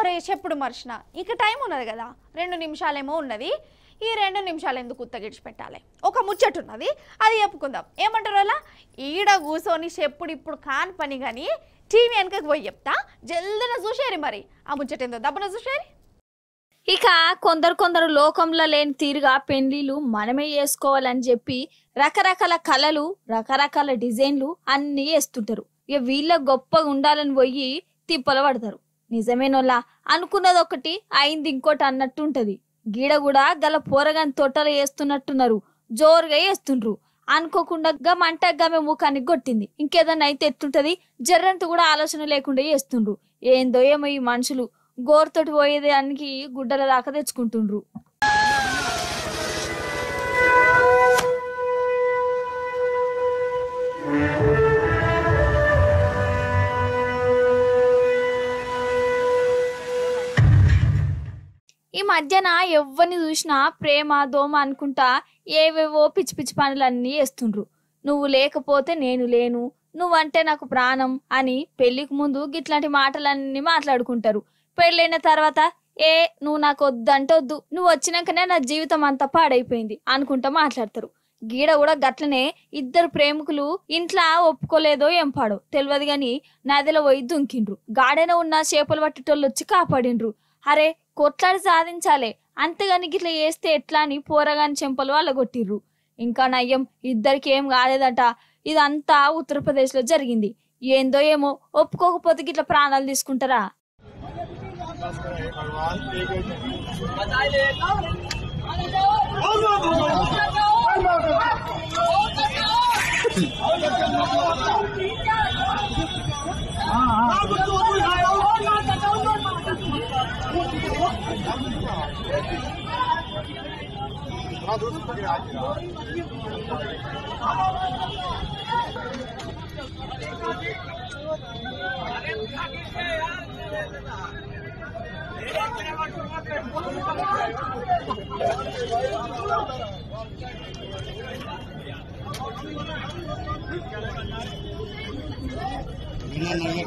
అరే చెప్పుడు మర్చిన ఇక టైం ఉన్నది కదా 2 నిమిషాలేమో ఉన్నది ఈ 2 నిమిషాలు ఎందుకు ఉత్తగిడిచి పెట్టాలి ఒక ముచ్చట ఉన్నది అది చెప్పుకుందాం ఏమంటారు అలా ఈడ కూసోని చెప్పుడు ఇప్పుడు కాని పని కానీ టీవీ వెనకకి పోయి చెప్తా జల్దిన చూసేరి మరి ఆ ముచ్చట ఏందో దబ్బన చూసేరి ఇక కొందరు లోకంలో లేని తీరుగా పెళ్లిళ్ళు మనమే చేసుకోవాలని చెప్పి రకరకాల కళలు రకరకాల డిజైన్లు అన్నీ వేస్తుంటారు ఇక వీళ్ళ గొప్పగా ఉండాలని పోయి తిప్పలు పడతారు నిజమేనోలా అనుకున్నది ఒకటి అయింది ఇంకోటి అన్నట్టు ఉంటది గీడ కూడా గల పోరగాని తోటలు వేస్తున్నట్టున్నారు జోరుగా వేస్తుండ్రు అనుకోకుండా గమంట గమే ముఖానికి కొట్టింది ఇంకేదన్నా అయితే ఎట్టుంటది జర్రంత కూడా ఆలోచన లేకుండా వేస్తుండ్రు ఏందో ఏమో ఈ మనుషులు గోరుతోటి పోయేదానికి గుడ్డల దాకా తెచ్చుకుంటుండ్రు ఈ మధ్యన ఎవ్వరిని చూసినా ప్రేమ దోమ అనుకుంటా ఏవేవో పిచ్చి పిచ్చి పనులన్నీ వేస్తుండ్రు నువ్వు లేకపోతే నేను లేను నువ్వంటే నాకు ప్రాణం అని పెళ్లికి ముందు గిట్లాంటి మాటలన్నీ మాట్లాడుకుంటారు పెళ్ళైన తర్వాత నువ్వు నాకు వద్దంటే వద్దు నువ్వు వచ్చినాకనే నా జీవితం అంతా పాడైపోయింది అనుకుంటా మాట్లాడతారు గీడ కూడా గట్లనే ఇద్దరు ప్రేమికులు ఇంట్లో ఒప్పుకోలేదో ఏం పాడో తెలియదు గాని నదిలో పోయి దుంకిండ్రు గాడైన ఉన్న చేపలు పట్టేటోళ్ళు వచ్చి కాపాడిండ్రు అరే కొట్లాడి సాధించాలే అంతేగాని గిట్లా చేస్తే ఎట్లా అని పోరగాని చెంపలు వాళ్ళగొట్టిర్రు ఇంకా నయ్యం ఇద్దరికి ఏం కాలేదట ఇదంతా ఉత్తరప్రదేశ్ లో జరిగింది ఏందో ఏమో ఒప్పుకోకపోతే గిట్లా ప్రాణాలు తీసుకుంటారా Ini